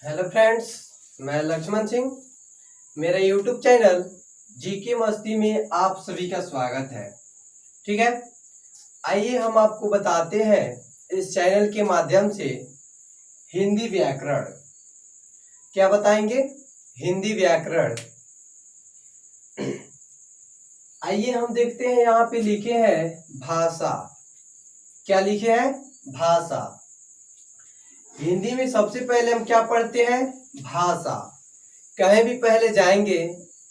Hello friends, मैं लक्ष्मण सिंह। मेरा YouTube channel GK मस्ती में आप सभी का स्वागत है। ठीक है, आइए हम आपको बताते हैं इस चैनल के माध्यम से हिंदी व्याकरण। क्या बताएंगे? हिंदी व्याकरण। आइए हम देखते हैं, यहाँ पे लिखे हैं भाषा। क्या लिखे हैं? भाषा। हिंदी में सबसे पहले हम क्या पढ़ते हैं? भाषा। कहीं भी पहले जाएंगे,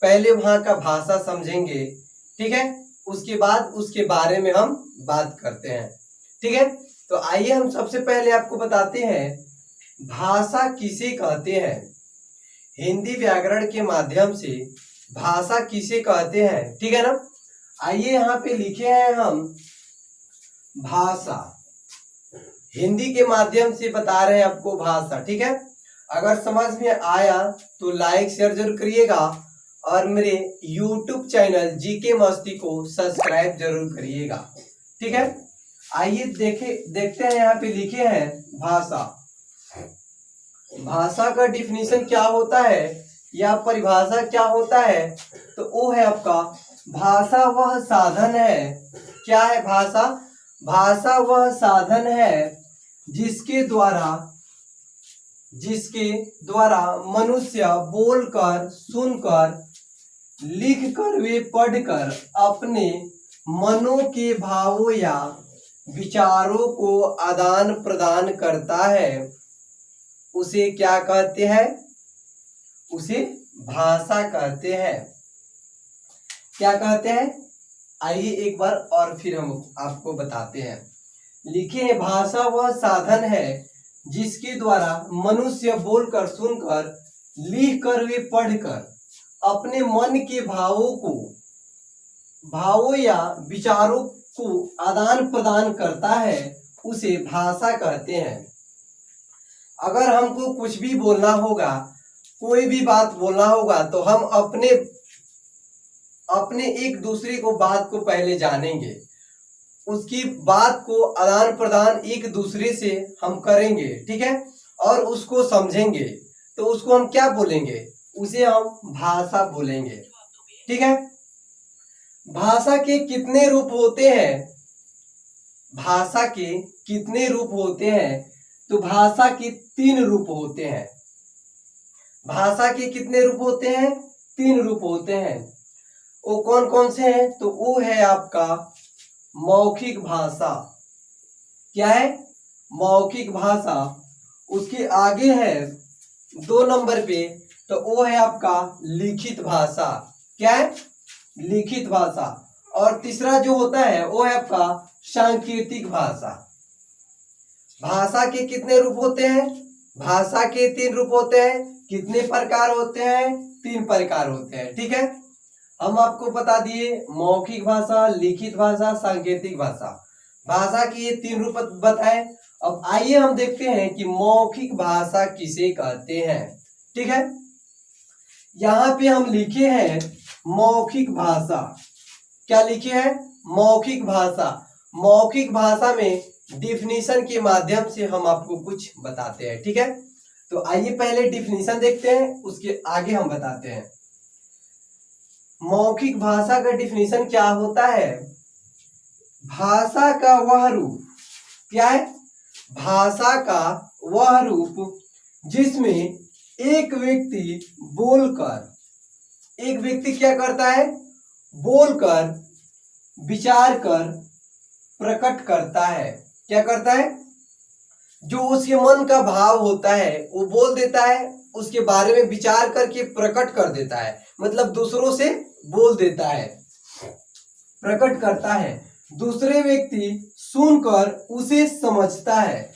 पहले वहां का भाषा समझेंगे। ठीक है, उसके बाद उसके बारे में हम बात करते हैं। ठीक है, तो आइए हम सबसे पहले आपको बताते हैं भाषा किसे कहते हैं। हिंदी व्याकरण के माध्यम से भाषा किसे कहते हैं। ठीक है ना, आइए यहाँ पे लिखे हैं हम भाषा। हिंदी के माध्यम से बता रहे हैं आपको भाषा। ठीक है, अगर समझ में आया तो लाइक शेयर जरूर करिएगा और मेरे YouTube चैनल जीके मस्ती को सब्सक्राइब जरूर करिएगा। ठीक है, आइए देखते हैं, यहाँ पे लिखे हैं भाषा। भाषा का डिफिनीशन क्या होता है या परिभाषा क्या होता है? तो वो है आपका, भाषा वह साधन है। क्या है भाषा? भाषा वह साधन है जिसके द्वारा मनुष्य बोलकर, सुनकर, लिखकर वे पढ़कर अपने मनों के भावों या विचारों को आदान प्रदान करता है। उसे क्या कहते हैं? उसे भाषा कहते हैं। क्या कहते हैं? आइए एक बार और फिर हम आपको बताते हैं। लिखे हैं, भाषा वह साधन है जिसके द्वारा मनुष्य बोलकर, सुनकर, लिखकर वे पढ़कर अपने मन के भावों या विचारों को आदान प्रदान करता है। उसे भाषा कहते हैं। अगर हमको कुछ भी बोलना होगा, कोई भी बात बोलना होगा, तो हम अपने एक दूसरे को बात को पहले जानेंगे, उसकी बात को आदान प्रदान एक दूसरे से हम करेंगे। ठीक है, और उसको समझेंगे, तो उसको हम क्या बोलेंगे? उसे हम भाषा बोलेंगे। ठीक है, भाषा के कितने रूप होते हैं? भाषा के कितने रूप होते हैं? तो भाषा के 3 रूप होते हैं। भाषा के कितने रूप होते हैं? 3 रूप होते हैं। वो कौन कौन से हैं? तो वो है आपका मौखिक भाषा। क्या है? मौखिक भाषा। उसके आगे है 2 नंबर पे, तो वो है आपका लिखित भाषा। क्या है? लिखित भाषा। और तीसरा जो होता है वो है आपका सांकेतिक भाषा। भाषा के कितने रूप होते हैं? भाषा के 3 रूप होते हैं। कितने प्रकार होते हैं? 3 प्रकार होते हैं। ठीक है, हम आपको बता दिए, मौखिक भाषा, लिखित भाषा, सांकेतिक भाषा। भाषा की ये 3 रूप बताए। अब आइए हम देखते हैं कि मौखिक भाषा किसे कहते हैं। ठीक है, यहाँ पे हम लिखे हैं मौखिक भाषा। क्या लिखे हैं? मौखिक भाषा। मौखिक भाषा में डिफिनीशन के माध्यम से हम आपको कुछ बताते हैं। ठीक है, तो आइए पहले डिफिनीशन देखते हैं, उसके आगे हम बताते हैं। मौखिक भाषा का डिफिनीशन क्या होता है? भाषा का वह रूप। क्या है? भाषा का वह रूप जिसमें एक व्यक्ति क्या करता है? बोलकर, विचार कर, प्रकट करता है। क्या करता है? जो उसके मन का भाव होता है वो बोल देता है, उसके बारे में विचार करके प्रकट कर देता है। मतलब दूसरों से बोल देता है, प्रकट करता है। दूसरे व्यक्ति सुनकर उसे समझता है।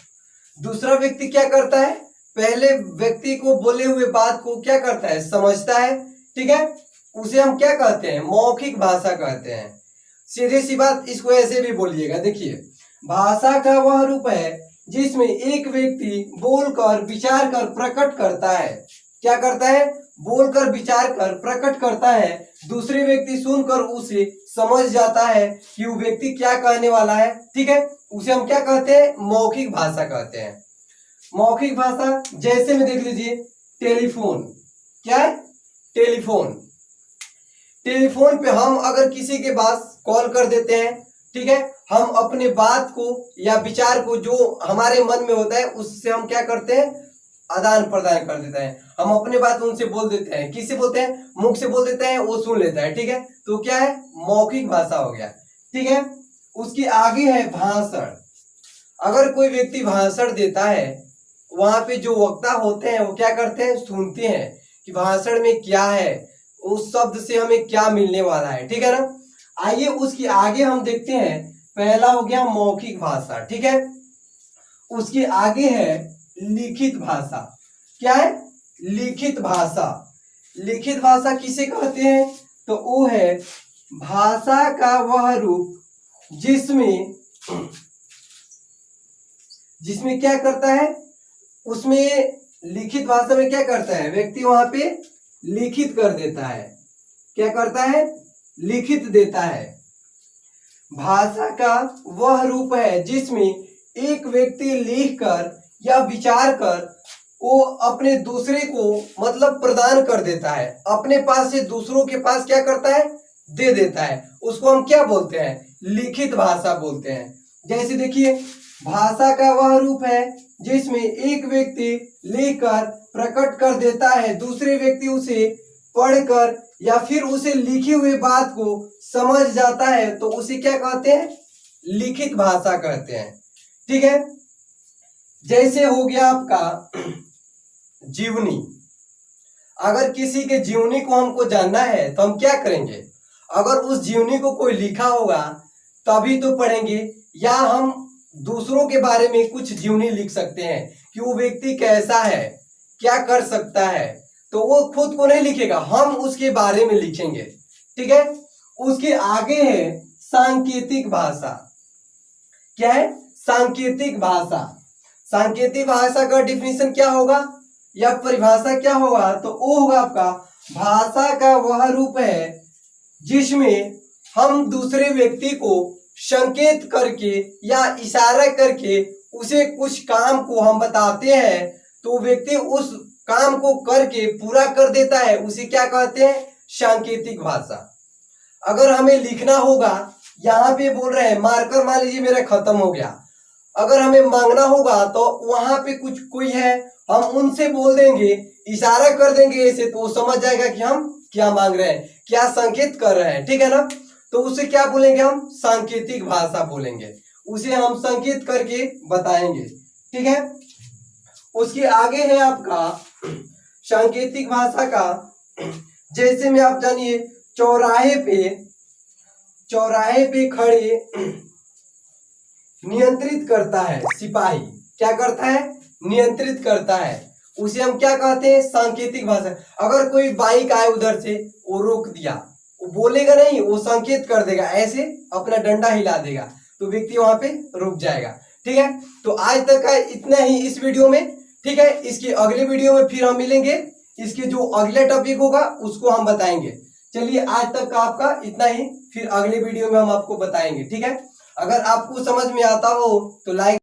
दूसरा व्यक्ति क्या करता है? पहले व्यक्ति को बोले हुए बात को क्या करता है? समझता है। ठीक है, उसे हम क्या कहते हैं? मौखिक भाषा कहते हैं। सीधी सी बात, इसको ऐसे भी बोलिएगा। देखिए, भाषा का वह रूप है जिसमें एक व्यक्ति बोलकर, विचार कर, प्रकट करता है। क्या करता है? बोलकर, विचार कर, प्रकट करता है। दूसरे व्यक्ति सुनकर उसे समझ जाता है कि वो व्यक्ति क्या कहने वाला है। ठीक है, उसे हम क्या कहते हैं? मौखिक भाषा कहते हैं। मौखिक भाषा जैसे में देख लीजिए टेलीफोन, क्या है? टेलीफोन। टेलीफोन पे हम अगर किसी के पास कॉल कर देते हैं, ठीक है, हम अपने बात को या विचार को जो हमारे मन में होता है उससे हम क्या करते हैं? आदान प्रदान कर देते हैं। हम अपने बात उनसे बोल देते हैं। किससे बोलते हैं? मुख से बोल देते हैं, वो सुन लेता है, ठीक है। तो क्या है? मौखिक भाषा हो गया, ठीक है। उसके आगे है भाषण। अगर कोई व्यक्ति भाषण देता है, वहां पे जो वक्ता होते हैं वो क्या करते हैं? सुनते हैं कि भाषण में क्या है, उस शब्द से हमें क्या मिलने वाला है, ठीक है ना। आइए उसके आगे हम देखते हैं। पहला हो गया मौखिक भाषा, ठीक है। उसके आगे है लिखित भाषा। क्या है? लिखित भाषा। लिखित भाषा किसे कहते हैं? तो वो है भाषा का वह रूप जिसमें क्या करता है? उसमें लिखित भाषा में क्या करता है? व्यक्ति वहां पे लिखित कर देता है। क्या करता है? लिखित देता है। भाषा का वह रूप है जिसमें एक व्यक्ति लिखकर या विचार कर वो अपने दूसरे को मतलब प्रदान कर देता है, अपने पास से दूसरों के पास क्या करता है? दे देता है। उसको हम क्या बोलते हैं? लिखित भाषा बोलते हैं। जैसे देखिए, भाषा का वह रूप है जिसमें एक व्यक्ति लिखकर प्रकट कर देता है, दूसरे व्यक्ति उसे पढ़कर या फिर उसे लिखी हुई बात को समझ जाता है, तो उसे क्या कहते हैं? लिखित भाषा कहते हैं, ठीक है। जैसे हो गया आपका जीवनी। अगर किसी के जीवनी को हमको जानना है तो हम क्या करेंगे? अगर उस जीवनी को कोई लिखा होगा तभी तो पढ़ेंगे, या हम दूसरों के बारे में कुछ जीवनी लिख सकते हैं कि वो व्यक्ति कैसा है, क्या कर सकता है, तो वो खुद को नहीं लिखेगा, हम उसके बारे में लिखेंगे, ठीक है। उसके आगे है सांकेतिक भाषा। क्या है? सांकेतिक भाषा। सांकेतिक भाषा का डिफिनीशन क्या होगा या परिभाषा क्या होगा? तो वो होगा आपका भाषा का वह रूप है जिसमें हम दूसरे व्यक्ति को संकेत करके या इशारा करके उसे कुछ काम को हम बताते हैं, तो व्यक्ति उस काम को करके पूरा कर देता है, उसे क्या कहते हैं? सांकेतिक भाषा। अगर हमें लिखना होगा, यहाँ पे बोल रहे हैं मार्कर मान लीजिए मेरा खत्म हो गया, अगर हमें मांगना होगा तो वहां पे कुछ कोई है, हम उनसे बोल देंगे, इशारा कर देंगे ऐसे, तो वो समझ जाएगा कि हम क्या मांग रहे हैं, क्या संकेत कर रहे हैं, ठीक है ना। तो उसे क्या बोलेंगे? हम सांकेतिक भाषा बोलेंगे, उसे हम संकेत करके बताएंगे, ठीक है। उसके आगे है आपका सांकेतिक भाषा का, जैसे में आप जानिए चौराहे पे खड़े नियंत्रित करता है सिपाही। क्या करता है? नियंत्रित करता है, उसे हम क्या कहते हैं? सांकेतिक भाषा। अगर कोई बाइक आए उधर से, वो रोक दिया, वो बोलेगा नहीं, वो संकेत कर देगा, ऐसे अपना डंडा हिला देगा, तो व्यक्ति वहां पे रुक जाएगा, ठीक है। तो आज तक का इतना ही इस वीडियो में, ठीक है। इसके अगले वीडियो में फिर हम मिलेंगे, इसके जो अगला टॉपिक होगा उसको हम बताएंगे। चलिए आज तक का आपका इतना ही, फिर अगले वीडियो में हम आपको बताएंगे, ठीक है। अगर आपको समझ में आता हो तो लाइक